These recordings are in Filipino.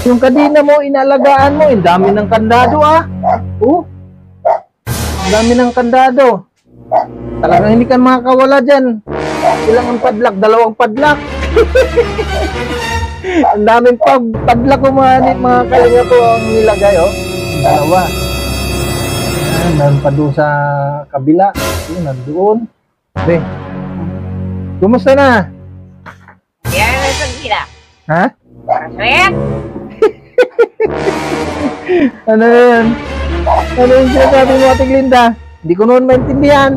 Yung kadina mo, inalagaan mo, ang dami ng kandado ah. Oh, ang dami ng kandado. Talagang hindi ka makakawala dyan. Ilang ang padlak? 2 padlak. Ang daming padlak ko mga kalinga ko ang nilagay oh. 2. Meron pa doon sa kabila. Yun, nandoon. Okay. Kumusta na? Yan ang pagkila. Ha? Masaya? Ano yun? Ano yung sinasabi mo, Ate Glinda? Hindi ko noon maintindihan.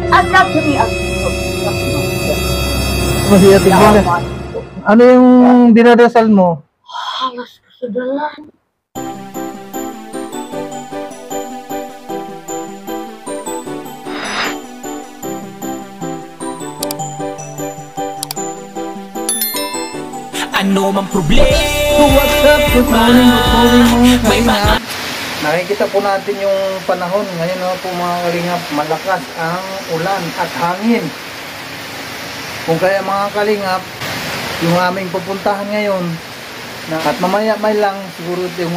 Agad sabi ang Masaya, Ate Glinda. Ano yung dinadasal mo? halos kasadalan. Ano mang problema? What's up? Good morning, May mga nakikita po natin yung panahon ngayon po mga kalingap, malakas ang ulan at hangin. Kung kaya mga kalingap, yung aming pupuntahan ngayon at mamaya may lang siguro yung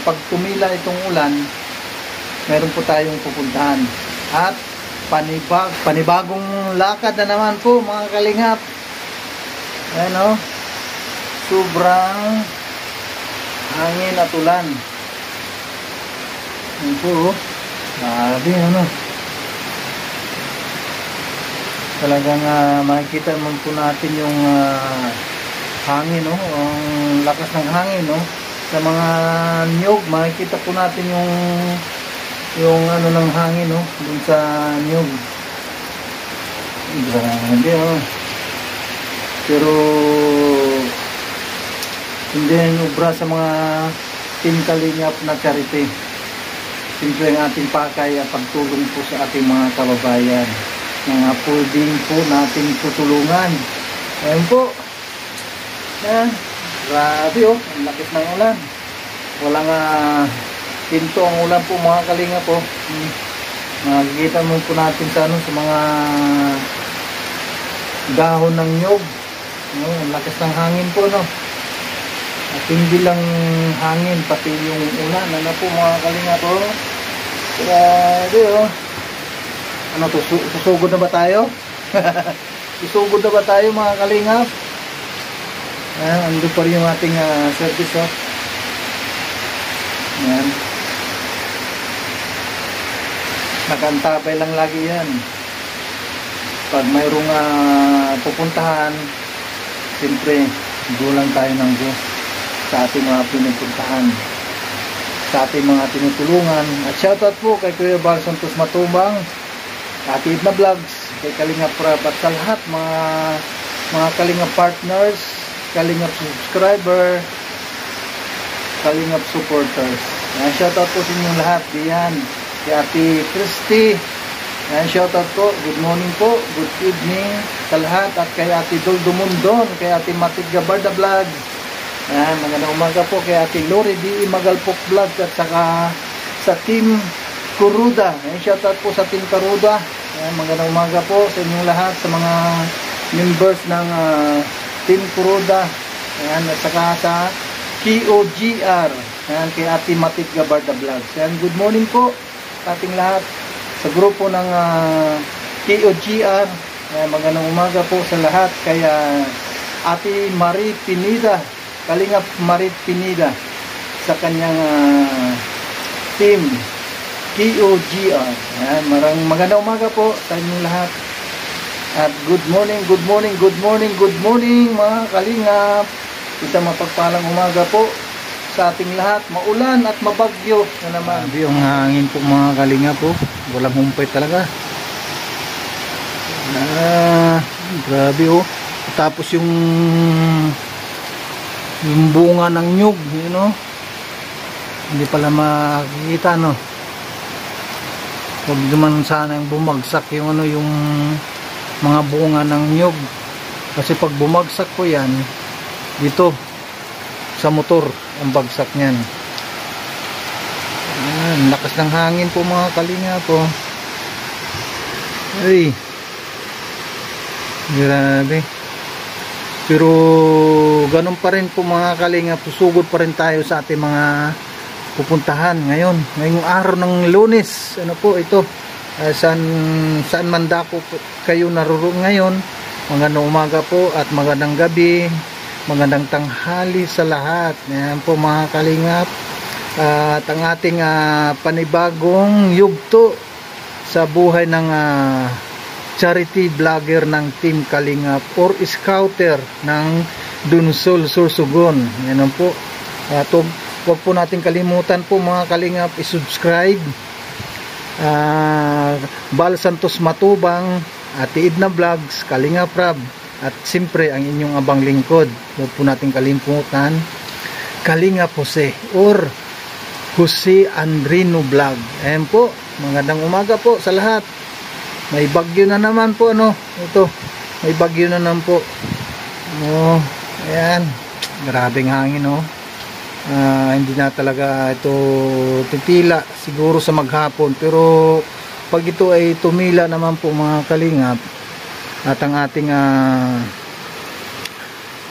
pag tumila itong ulan, meron po tayong pupuntahan at panibagong lakad na naman po mga kalingap. Ayan sobrang hangin at ulan. Ayan po grabe talagang makikita mo po natin yung hangin ang lakas ng hangin sa mga niyog. Makikita po natin yung ano ng hangin dun sa niyog. Grabe pero hindi yan ubra sa mga Team Kalingap na charity. Simple ang ating pakay at pagtulong po sa ating mga kababayan na pwedeng po natin tutulungan. Ayan po. Ayan. Grabe ang lakit ng ulan. Walang pinto ang ulan po mga kalinga po. Makikita mo po natin sa sa mga dahon ng nyog. Ang lakas ng hangin po at hindi lang hangin, pati yung ulan po mga kalinga po. Grabe ano to, susugod na ba tayo? Susugod na ba tayo mga kalingap? Ando pa rin yung ating service Ayan. Nakantabay lang lagi yan. Pag mayroong pupuntahan, siyempre go lang tayo ng go sa ating mga pinupuntahan, sa ating mga tinutulungan. At shoutout po kay Kuya Bar Santos Matubang, Ate Edna Vlogs, kay Kalingap Prab at sa lahat mga Kalingap partners, Kalingap subscriber, Kalingap supporters. Shoutout po sa inyong lahat. Diyan kay Ate Christy, shoutout po, good morning po, good evening sa lahat. At kay Ate Doldo Mundon, kay Ate Matig Gabarda Vlog, magandang umaga po kay Ate Lori D. Magalpok Vlog at saka sa Team Kuruda. Shoutout po sa Team Kuruda. Magandang umaga po sa inyong lahat, sa mga members ng Team Kuruda. At saka sa KOGR, kay Ate Matig Gabarda Vlog. Good morning po sa ating lahat sa grupo ng KOGR. Magandang umaga po sa lahat kay Ate Marie Pinida, Kalingap Marie Pinida, sa kanyang team KOGR. Magandang umaga po sa inyong lahat. At good morning mga Kalingap. Isang mapagpalang umaga po sa ating lahat. Maulan at mabagyo na naman. Yung hangin po mga Kalingap po. Walang humpay talaga. Grabe Tapos yung bunga ng nyug, hindi pala makikita Huwag naman sana yung bumagsak yung yung mga bunga ng nyug, kasi pag bumagsak po yan dito sa motor, ang bagsak niyan. Lakas ng hangin po mga Kalinga po. Ay, grabe. Pero ganun pa rin po mga kalingap, susugod pa rin tayo sa ating mga pupuntahan ngayong araw ng Lunes. Ano po ito, saan man dako po kayo naroon ngayon, magandang umaga po at magandang gabi, magandang tanghali sa lahat. Yan po mga kalingap, at ang ating panibagong yugto sa buhay ng charity vlogger ng Team Kalingap or scouter ng Dunsol, Sorsogon. Yan po. Huwag po natin kalimutan po mga kalingap i-subscribe Bal Santos Matubang, Ate Edna Vlogs, Kalingap Rab, at siyempre ang inyong abang lingkod. Huwag po natin kalimutan Kalingap Jose or Jose Andrino Vlog. Ayan po, magandang umaga po sa lahat. May bagyo na naman po, ito, may bagyo na naman po. Ayan, grabing hangin, hindi na talaga ito titila siguro sa maghapon, pero pag ito ay tumila naman po mga kalingap, at ang ating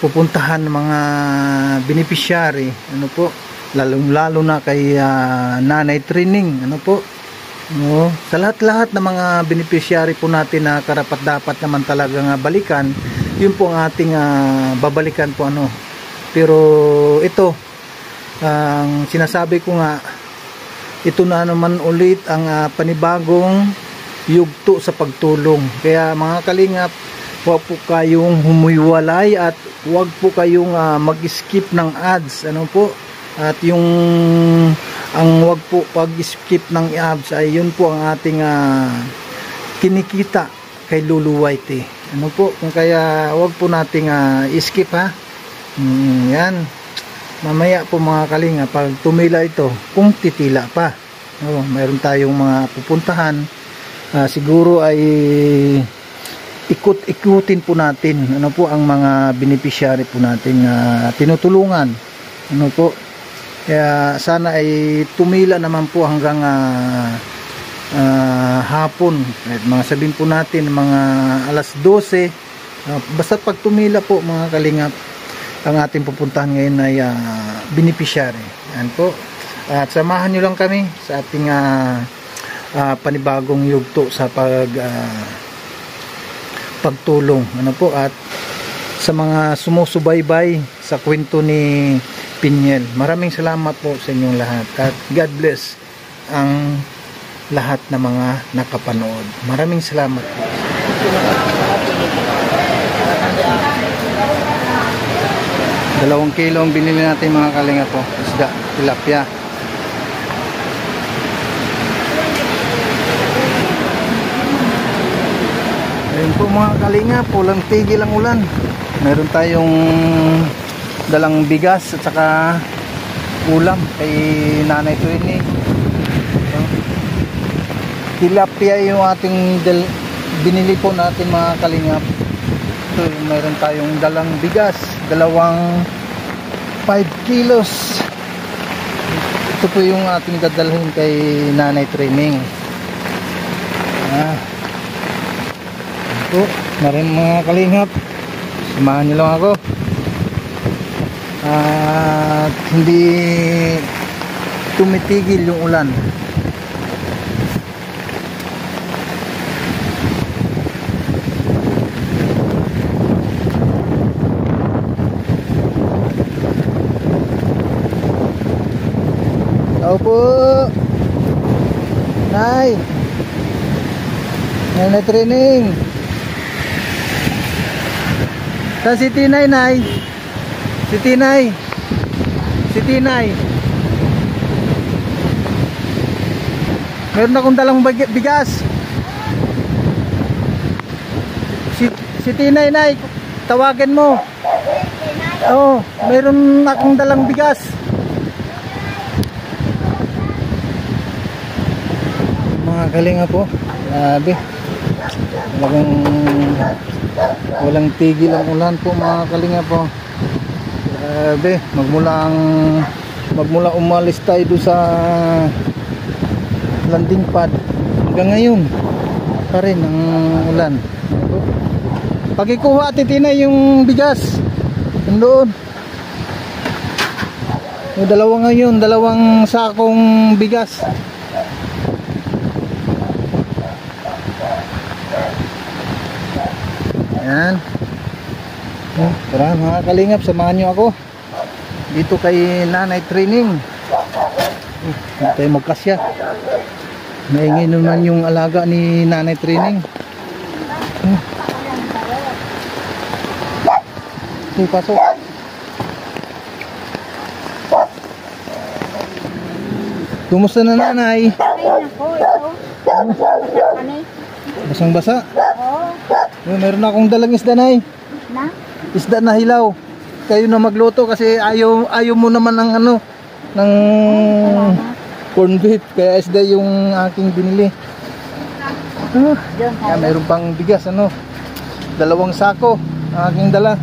pupuntahan mga beneficiary, lalo na kay Nanay Trining, sa lahat ng mga beneficiary po natin na karapat dapat naman talaga balikan, yun po ang ating babalikan po pero ito ang sinasabi ko nga, ito na naman ulit ang panibagong yugto sa pagtulong. Kaya mga kalingap, huwag po kayong humuiwalay at huwag po kayong mag-skip ng ads, at ang huwag po pag-skip ng ads ay yun po ang ating kinikita kay Lulu White. Kaya huwag po nating skip yan. Mamaya po mga kalinga, pag tumila ito, kung titila pa, mayroon tayong mga pupuntahan, siguro ay ikutin po natin ang mga beneficiary po natin tinutulungan. Kaya sana ay tumila naman po hanggang hapon, mga sabihin po natin mga alas 12, basta pag tumila po mga kalingap, ang ating pupuntahan ngayon ay beneficiary. Yan po. At samahan nyo lang kami sa ating panibagong yugto sa pagtulong. At sa mga sumusubaybay sa kwento ni Pinyel. Maraming salamat po sa inyong lahat. At God bless ang lahat ng mga nakapanood. Maraming salamat po. 2 kilo ang binili natin mga kalinga po, isda, tilapia. Ayun po mga kalinga, pulang tigil ang ulan. Meron tayong dalang bigas at saka ulam kay Nanay Trini. Tilapia yung ating binili po natin mga kalinga. So, meron tayong dalang bigas, 5 kilos. Ito po yung ating dadalhin kay Nanay Training. Ito, maraming mga kalingap, samahan nyo lang ako. At hindi tumitigil yung ulan. Po Nay, Nanay Training. Saan si Tinay, Nay? Si Tinay meron akong dalang bigas. Si Tinay, Nay, tawagin mo. Meron akong dalang bigas. Mga kalinga po, grabe, walang tigil ang ulan po mga kalinga po. Grabe, magmula umalis tayo doon sa landing pad hanggang ngayon pa rin ang ulan. Pagikuha Ate Tina yung bigas. Doon. Yung dalawa ngayon, dalawang sakong bigas. Ayan. Tara mga kalingap, samahan nyo ako dito kay Nanay Training. Hindi tayo magkasya. Maingay naman yung alaga ni Nanay Training. Okay, pasok. Kumusta na nanay? Ay, nako, ito. Basang-basa. Oo. Meron na akong dalang isda nay. Na? Isda na hilaw. Kayo na magluto kasi ayaw mo naman ng ano, ng corned beef. Kaya isda yung aking binili. Doon Kaya tayo. mayroon pang bigas ano. 2 sako ang aking dala.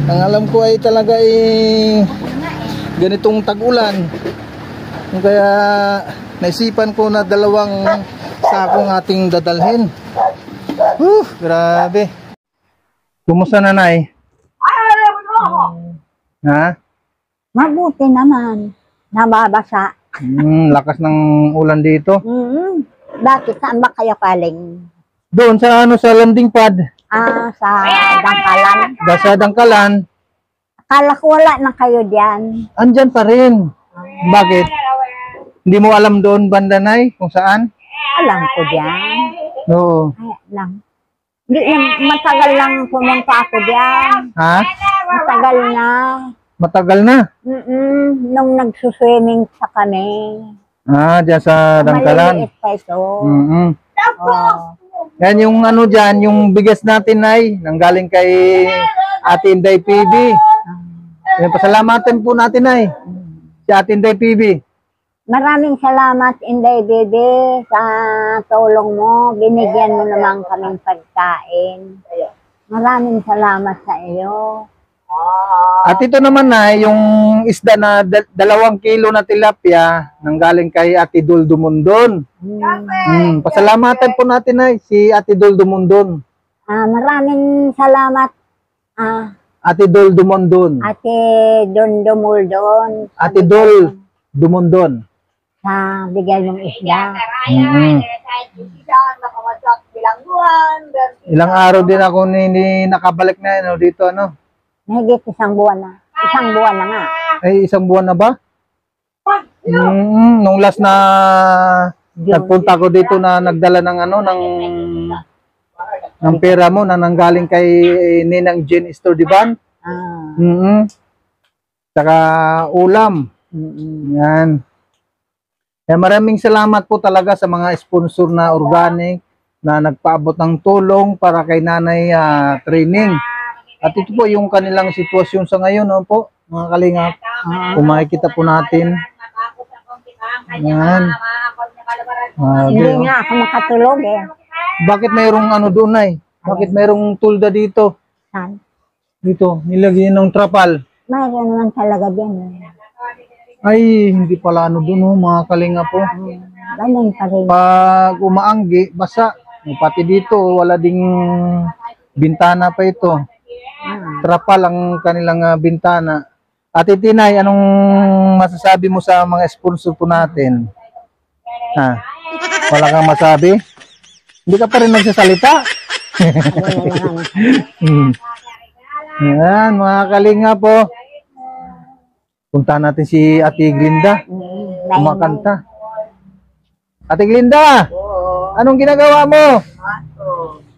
Ang alam ko ay talaga ganitong tag-ulan. Kaya naisipan ko na 2 sakong ating dadalhin. Grabe. Kumusta nanay? Ha? Mabuti naman. Nababasa. Lakas ng ulan dito. Bakit? Saan ba kayo kaling? Doon sa ano sa landing pad. Sa Dangkalan. Sa Dangkalan. Akala ko wala na kayo diyan. Andyan pa rin. Bakit? Hindi mo alam doon banda nay kung saan? Alam ko diyan. Oo. Ay, lang. Hindi, matagal lang pumunta ako diyan. Ha? Matagal na. Matagal na. Nung nagsuswimming sa kami. Diyan sa Dangkalan. Maliliit pa ito. Oh. Yan yung ano dyan, yung bigas natin ay nanggaling kay Ate Inday PB. Yan, pasalamatan po natin ay si Ate Inday PB. Maraming salamat, Inday Bebe, sa tulong mo. Binigyan mo naman kaming pagkain. Maraming salamat sa iyo. At ito naman na yung isda na 2 kilo na tilapia nanggaling kay Ate Dul Dumundon. Pasalamatan po natin ay si Ate Dul Dumundon. Maraming salamat, Ate Dul Dumundon. Ate Dondumuldon. Ate Dul Dumundon. Sa bigay ng isda. Ilang araw din ako nakabalik na ano, dito ano. Mahigit 1 buwan na. 1 buwan na nga. Ay, 1 buwan na ba? Nung last na nagpunta ko dito na nagdala ng ano ng pera mo na nanggaling kay Ninang Jean Estordiban. Saka ulam. Yan. Kaya maraming salamat po talaga sa mga sponsor na organic na nagpaabot ng tulong para kay Nanay Training. At ito po yung kanilang sitwasyon sa ngayon, no po, mga kalingap. Kung makikita po natin. Yan. Hindi nga ako makatulog eh. Bakit mayroong ano doon ay? Bakit mayroong tulda dito? Saan? Dito, nilagyan ng trapal. Mayroon naman talaga din. Ay, hindi pala ano doon, mga kalingap po. Ganun pa rin. Pag umaanggi, basa. Pati dito, wala ding bintana pa ito. Trapal ang kanilang bintana. Ate Tinay, anong masasabi mo sa mga sponsor po natin? Wala kang masabi? Hindi ka pa rin nagsasalita? Yan, mga kalinga po. Punta natin si Ate Glinda. Kumakanta. Ate Glinda, anong ginagawa mo?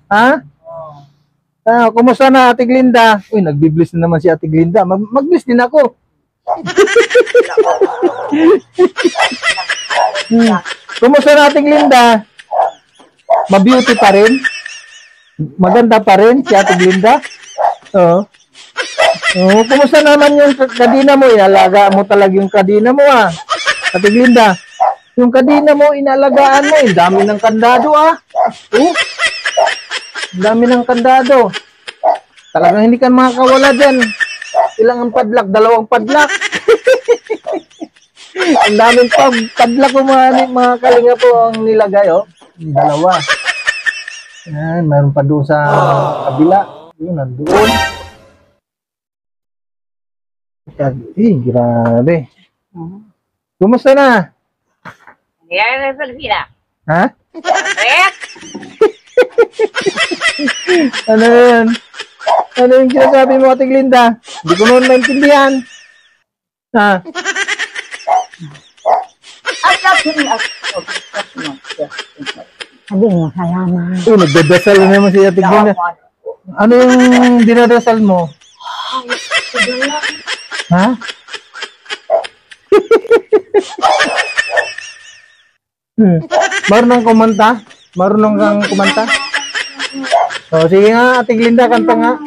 Ha? Kumusta na Ate Glinda? Uy, nagbi-bliss na naman si Ate Glinda. Mag-bliss din ako. Kumusta na Ate Glinda? Ma-beauty pa rin? Maganda pa rin si Ate Glinda? Oo. Kumusta naman yung kadina mo? Inalagaan mo talaga yung kadina mo Ate Glinda. Yung kadina mo, inalagaan mo. Ang dami ng kandado Ang dami ng kandado. Talagang hindi ka makakawala dyan. Ilang ang padlak? 2 padlak. Ang daming padlak ko mga kalinga po ang nilagay. 2. Yan, mayroon pa doon sa kabila. Yun, nandoon. Grabe. Kumusta na? Nangyari sa Pilipina. Ha? Ano yun? Ano yung sinasabi mo, Ate Glinda? Hindi ko noon naintindihan. Ha? Sabi mo, salamat. Uy, nagdadasal na naman si Ate Glinda. Ano yung dinadasal mo? Ha? Marunong kumanta? Marunong kang kumanta? O, sige nga, Ate Glinda, kanta nga.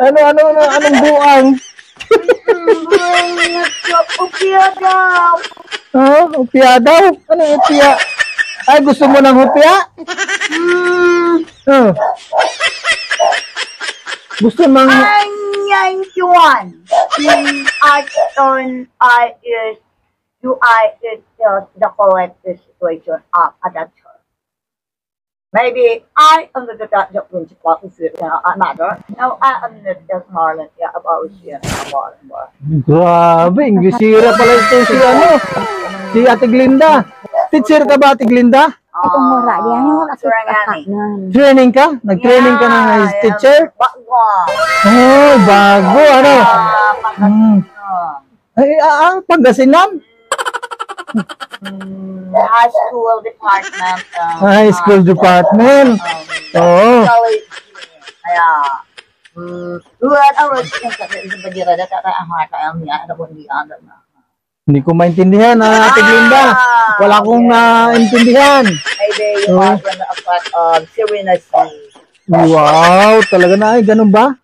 Anong buang? Ha? Upya daw? Ano upya? Ay, gusto mo ng upya? Gusto mang... Ang yuan. I is the correct situation at that time. Maybe I understood that the principal is matter. Now I understood that Marlon about more. Grabe, Inglesira pala ito si ano. Si Ate Glinda. Teacher ka ba, Ate Glinda? Itong mura diyan yung nakasirangani. Training ka? Nag-training ka ng teacher? Bago. Oh, bago. Ano? Ay, Pangasinan? High school department. High school department. Oo. Kaya, luwag ang road sa pagkira na ang haka ang niya na kung di anda na. Hindi ko maintindihan, Ate Glinda. Wala akong naintindihan. Maybe you are gonna affect serenity. Wow, talaga na. Ay, ganun ba?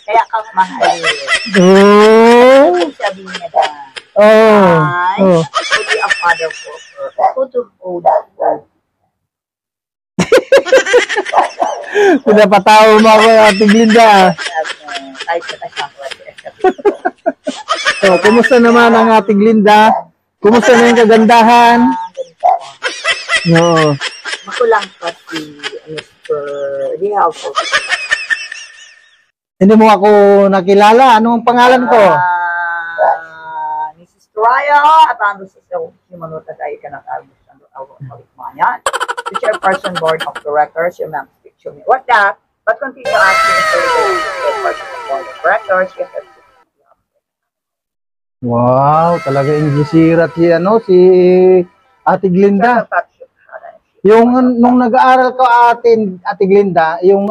Kaya kang mahal. Oh. Sabi niya na. Oh. To be a father for her. Ako to hold her. Pinapatawa mo ako, Ate Glinda. Kahit sa kasama. So, kumusta naman ang Ate Glinda? Kumusta na yung kagandahan? No. Makulang pa si Mr. Rialto. Hindi mo ako nakilala. Ano ang pangalan ko? Mrs. Raya, at ando sa Simanuta tayo ka nakabos ng Malikmanyan. The chairperson board of directors, yung ma'am picture me. What that? But continue asking the chairperson of board of directors, yes, that's Wow, talaga Inglesira si Ate Glinda. Yung nung nag-aaral ko Ate Glinda, yung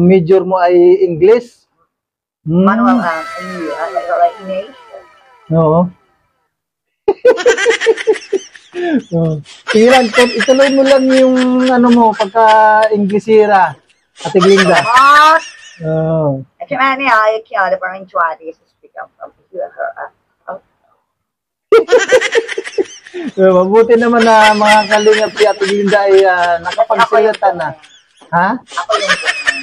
major mo ay English. manual English. Oo. Sige lang, ituloy mo lang yung pagka Inglesira, Ate Glinda. Oh. Kaya niya, kaya parang try to speak up from her. Mabuti naman na mga kalingap si Ate Glinda ay nakapagsalita na. Ha? Ako yung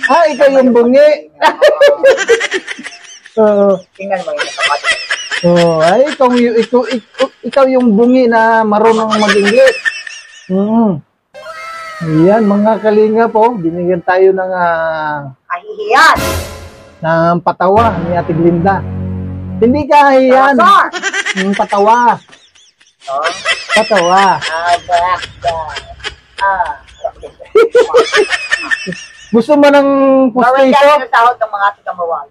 Ikaw yung bungi. Oo. tingnan mo yung kapatid. Ay, ikaw yung bungi na marunong mag-English. Yan, mga kalingap binigyan tayo ng Kahihiyan! ng patawa ni Ate Glinda. Hindi kahiyan. Patawa. Patawa. Gusto mo ng Bawal pustiso? ka sa sahod ng mga tagamawal.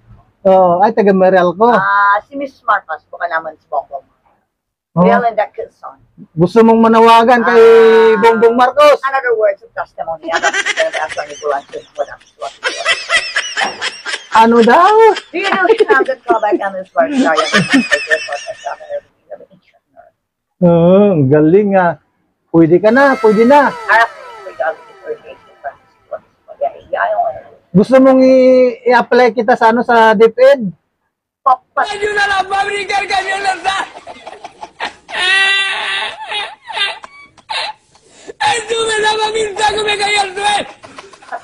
Ay, taga Meralco. Si Mrs. Marcos, buka naman si Bongbong. Oh. Real and that son. Gusto mong manawagan kay Bongbong Marcos? Another words of testimony. Attorney Bulancho. Ano daw? Do you know she have that callback on this part? Sorry, Ang galing nga. Pwede ka na, pwede na. Gusto mong i-apply kita sa sa DepEd? Ayuda a la fábrica el camión lanzar. Estuve la mamita que me cayó al suelo.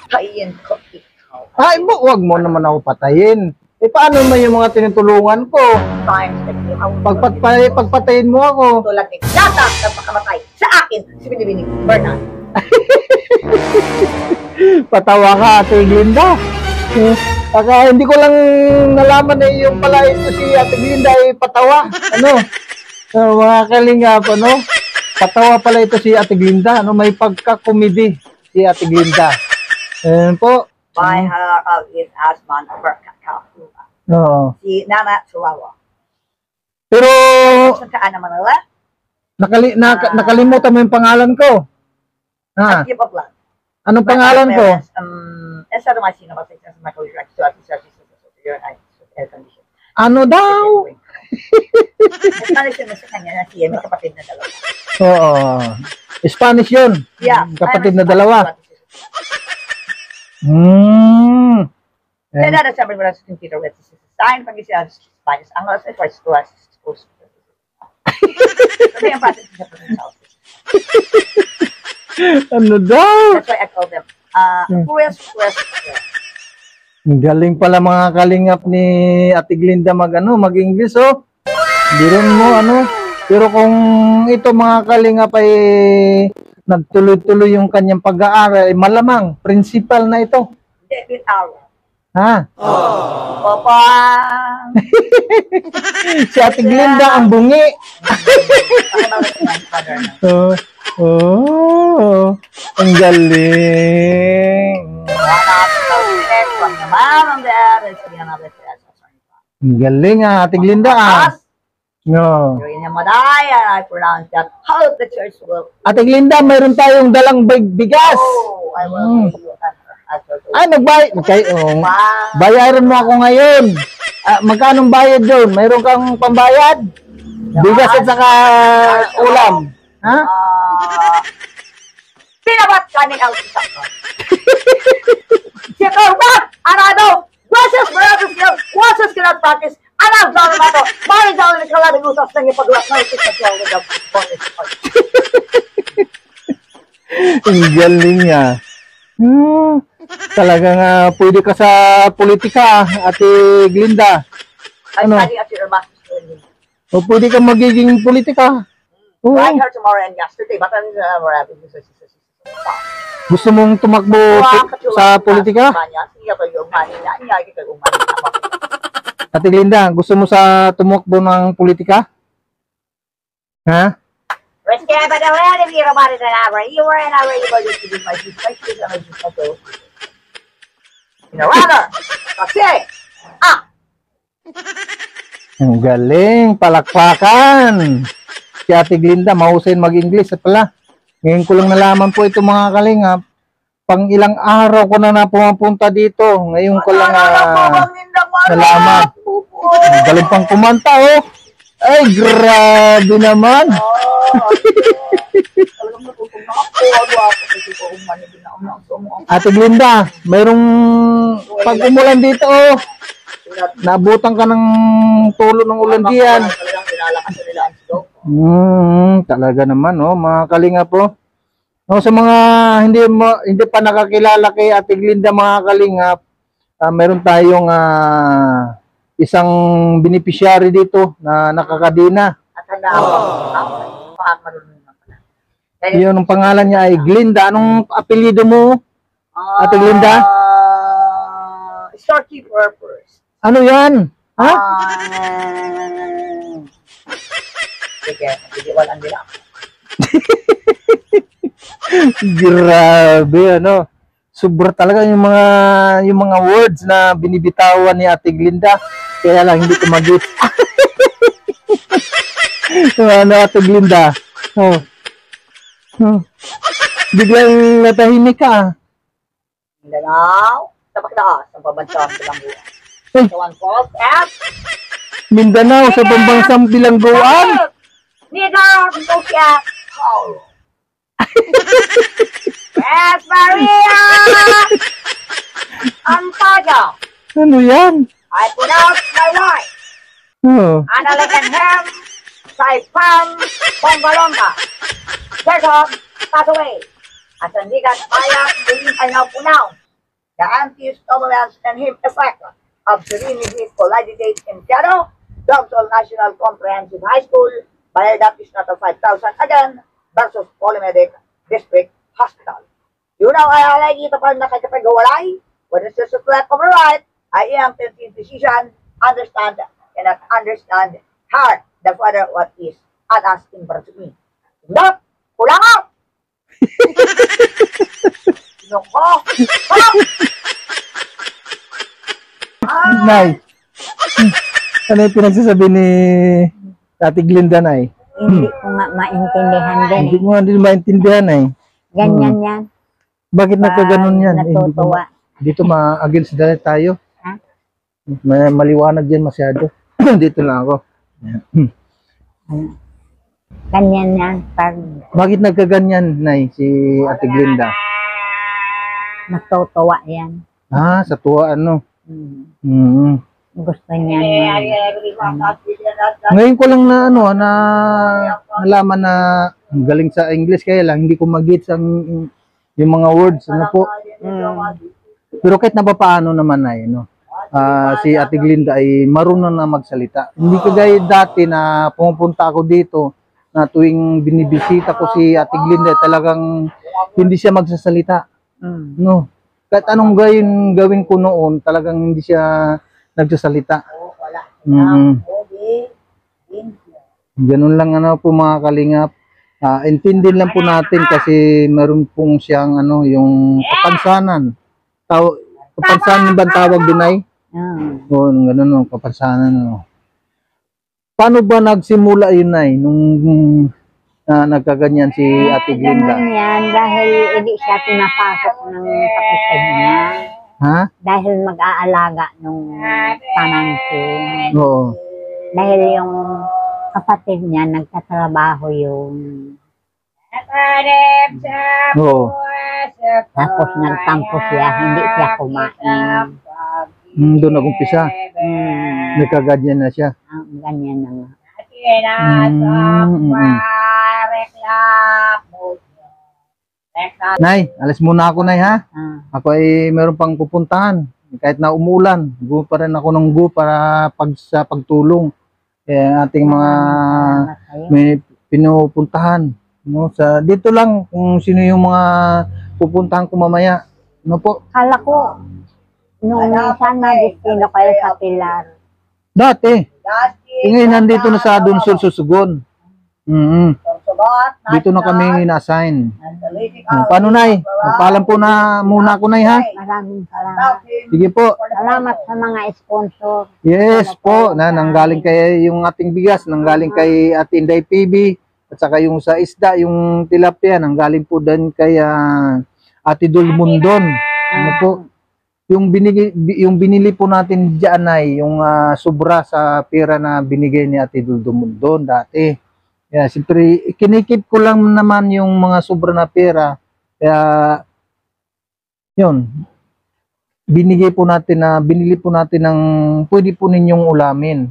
Kain ko ikaw. Ay, wag mo naman ako patayin. Eh, paano naman yung mga tinutulungan ko? Times that you have Pagpatayin mo ako. tulad ni Data na pakamatay sa akin si Binibining Bernard. Patawa ka, Ate Glinda. Saka hindi ko lang nalaman na yung pala ito si Ate Glinda ay patawa. Ano? Mga kalingap, ano? Patawa pala ito si Ate Glinda. Ano? May pagka-comedy si Ate Glinda. Ayan po. By her of his husband, Berkakakula. Oo. Si Nana Chihuahua. Pero Saan naman nila? nakalimutan mo yung pangalan ko. Ha? Give up lang. Anong pangalan ko? Esa naman sino ba sa Michael Jackson at sa air condition. Ano daw? Spanish yun sa kanya na siya, may kapatid na dalawa. Oo. Spanish yun. Yeah. Kapatid na dalawa. Hmm. Then that sabi mo sa computer with this sign pag siya Spanish. Ang oras ay first class supposed to. Sabi ang practice sa provincial. Ano daw? That's why I call them West. Galing pala mga kalingap ni Ate Glinda mag-English, oh. Biron mo, ano. Pero kung ito mga kalingap ay nagtuloy-tuloy yung kanyang pag-aaral, ay malamang, principal na ito. David Arrow. Ha? Papa. Si Ate Glinda ang bungi. Oh, ang galing. Ang galing Ate Glinda No. I pronounce that. How the church will. Ate Glinda, mayroon tayong dalang bigas. Oh, I will see you at her. Ay, nagbayad. Okay, bayaran mo ako ngayon. Magkano bayad doon? Mayroon kang pambayad? Bigas at saka ulam. Ha? Pinabat ka ni Elsa. Si Cormac, Arado, Wases Baratos Hill, Wases Kinag Practice, Anak John Mato, Mari John ni Kalari Gusas ng ipagulak na ito sa Tiyaw ng bonus part. Ang galing niya. Talagang pwede ka sa politika, Ate Glinda. Ano? I study at your master's training. O pwede ka magiging politika. Oo. I heard tomorrow and yesterday, but I'm having this. Gusto mong tumakbo sa politika? Ate Glinda, gusto mo sa tumakbo ng politika? Ha? Ang galing, palakpakan. Si Ate Glinda, mahusay mag-English at pala. Ngayon ko lang nalaman po ito mga kalingap. Pang ilang araw ko na pumapunta dito. Ngayon ko lang nalaman. Galing pang kumanta, oh. Ay, grabe naman. Ate Glinda, mayroong pag umulan dito, oh. Nabutan ka ng tulo ng ulan diyan. Talaga naman, oh, mga kalingap po. No, sa mga hindi pa nakakilala kay Ate Glinda mga kalingap, meron tayong isang beneficiary dito na nakakadina. Yun, ang pangalan niya ay Glinda. Anong apelyido mo, Ate Glinda? Storekeeper first. Ano yan? Ha? Sige, hindi walang nila. Grabe, ano. Sobra talaga yung mga words na binibitawan ni Ate Glinda. Kaya lang hindi ko mag-get. Ano, Ate Glinda? Oh. Biglang natahimik ka. Mindanao, tapak taas, ang pabansang bilangguan. So, one false at Mindanao sa pambansang bilangguan. Nigger, Lucia, Paulo. Yes, Maria! Antonio, Ano yan? I put out my wife. Oh. Analog and him, Saipan, Bongalonga. Jacob, pass away. At hindi ka kaya, hindi ka na punaw. The anti-stomachs and him effect. of Serenity Collegiate in Seattle, Dogsall National Comprehensive High School, bayad is not 5,000 again, versus Polymedic District Hospital. Yun ang alay dito pa nakikipag-walay. When it's just a left over right, I am 15 decision, understand, cannot understand hard the father what is at us in Brazil. Not, kulang ako! Noko! Nay, ano yung pinagsasabi ni Ate Glinda, Nay? Hindi ko nga maintindihan din Hindi mo nga din maintindihan, Nay. Ganyan yan. Bakit nagkaganon yan? Eh, hindi ko Natutuwa. dito ma-against dahil tayo. Ha? Maliwanag yan masyado. Dito lang ako. Ganyan yan. Pag Bakit nagkaganyan, Nay, si Ate Glinda? natutuwa yan. Ah, sa tuwa, ano? Gusto niya na. Ngayon ko lang na, ano, na nalaman na ang galing sa English, kaya lang hindi ko mag-gets yung mga words, ano po. Pero kahit na paano naman ay, no? Si Ate Glinda ay marunong na magsalita. Hindi kagaya dati na pumupunta ako dito na tuwing binibisita ko si Ate Glinda, talagang hindi siya magsasalita. No. Kahit anong gawin ko noon, talagang hindi siya nagsasalita. Ganun lang ano po mga kalingap. Intindihin lang po natin kasi meron pong siyang ano, yung kapansanan. Kapansanan ba ang tawag din ay? Oo, ganun no, kapansanan no. Paano ba nagsimula yun ay nung nagkaganyan si Ate Glinda? Ganyan yan dahil hindi siya pinapasok ng kapatid niya. Ha? Dahil mag-aalaga nung pamangkin. Oo. Dahil yung kapatid niya nagtatrabaho yung Oo. tapos nagtampo siya, hindi siya kumain. Doon nag-umpisa. Nagkaganyan na siya. Ganyan na nga. Nay, alis muna ako, Nay, ha? Ako ay meron pang pupuntahan. Kahit na umulan, go pa rin ako ng go para sa pagtulong. Ating mga may pinupuntahan. No? Dito lang kung sino yung mga pupuntahan ko mamaya. Ano po? Kala ko, nung minsan na-destino kayo sa Pilar. Dati. Ngayon nandito na sa Dunsol, Susugon. Dito na kami in-assign. Paano, Nay? Magpaalam po na muna ako, Nay, ha? Maraming salamat. Sige po. Salamat sa mga sponsor. Yes po, nanggaling kay yung ating bigas, nanggaling kay Ate Inday PB, at saka yung sa isda, yung tilapia, nanggaling po din kay Ate Dulmundon. Ano po? Yung binili po natin diyan ay yung sobra sa pera na binigay ni Ate Dulmundon dati. Kaya siyempre, kinikip ko lang naman yung mga sobra na pera. Kaya, yun, binili po natin ng pwede po ninyong ulamin.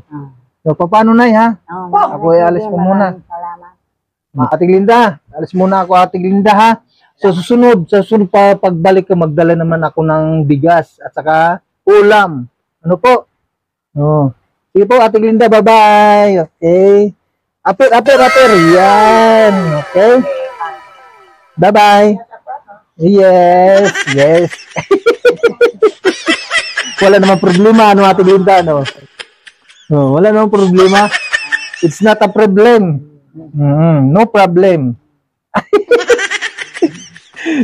So, paano, Nay, ha? Ako ay alis po muna. Salamat. Ate Glinda, alis muna ako, Ate Glinda, ha? Sa susunod pa pagbalik ko, magdala naman ako ng bigas at saka ulam. Ano po? Oh. Sige po, Ate Glinda, bye-bye. Okay. Aper. Yan. Okay. Bye-bye. Yes. Wala namang problema, ano, Ate Glinda, no? Oh, wala namang problema. It's not a problem. No problem.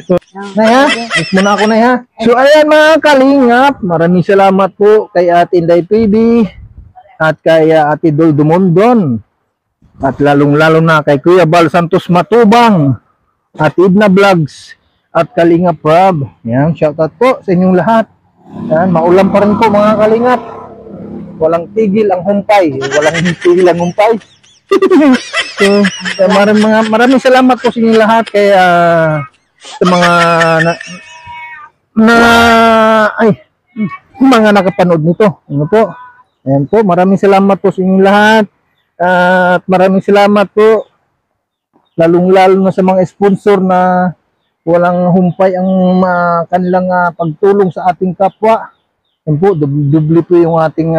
So, Nay, ha? Miss muna ako, Nay, ha? So, ayan mga kalingap. Maraming salamat po kay Ate Inday PB at kay Ate Dol Dumondon. At lalong-lalo na kay Kuya Bal Santos Matubang at Idna Vlogs at Kalingap Rob. Yan, shoutout po sa inyong lahat. Yan, maulam pa rin po mga kalingap. Walang tigil ang humpay. So, maraming salamat po sa inyong lahat kay sa mga mga nakapanood nito. Ano po? Ayan po, maraming salamat po sa inyong lahat. At maraming salamat po lalong-lalo na sa mga sponsor na walang humpay ang kanilang pagtulong sa ating kapwa. Yan po, dubli po yung ating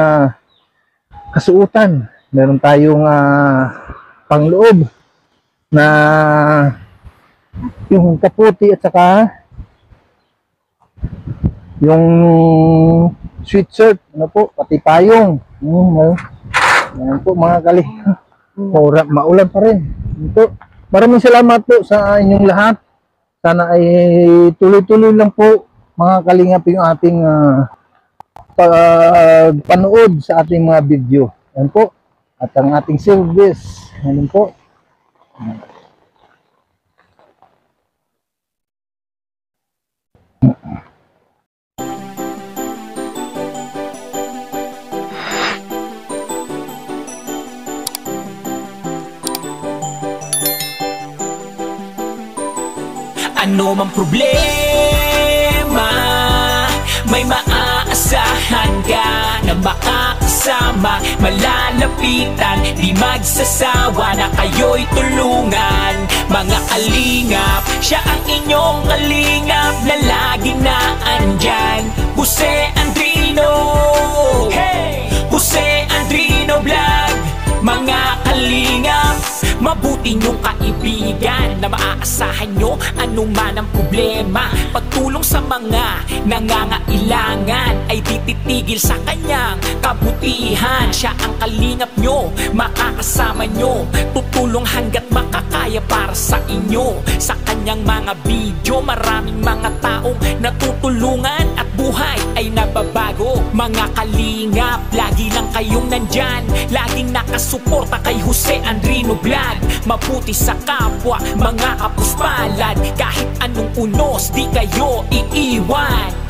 kasuotan. Meron tayong pangloob na yung kaputi at saka yung sweatshirt, ano po, pati payong. Yan po mga kali. Maulan pa rin. Yan po. Maraming salamat po sa inyong lahat. Sana ay tuloy-tuloy lang po mga kalingap yung ating panood sa ating mga video. Yan po. At ang ating service. Yan po. Ano mang problema, may maaasahan ka na makakasama, malalapitan, di magsasawa na kayo'y tulungan. Mga kalingap, siya ang inyong kalingap na lagi na andyan. Jose Andrino, hey! Jose Andrino Vlog. Mga kalingap, mabuti niyong kaibigan na maaasahan nyo anuman ang problema. Pagtulong sa mga nangangailangan ay tititigil sa kanyang kabutihan. Siya ang kalingap nyo, makakasama nyo, tutulong hanggat makakaya para sa inyo. Sa kanyang mga video, maraming mga taong natutulungan at buhay ay nababago. Mga kalingap, lagi lang kayong nandyan, laging nakasuporta kay Jose Andrino Vlog. Mabuti sa kapwa, mga kapuspalad, kahit anong unos, di kayo iiwan.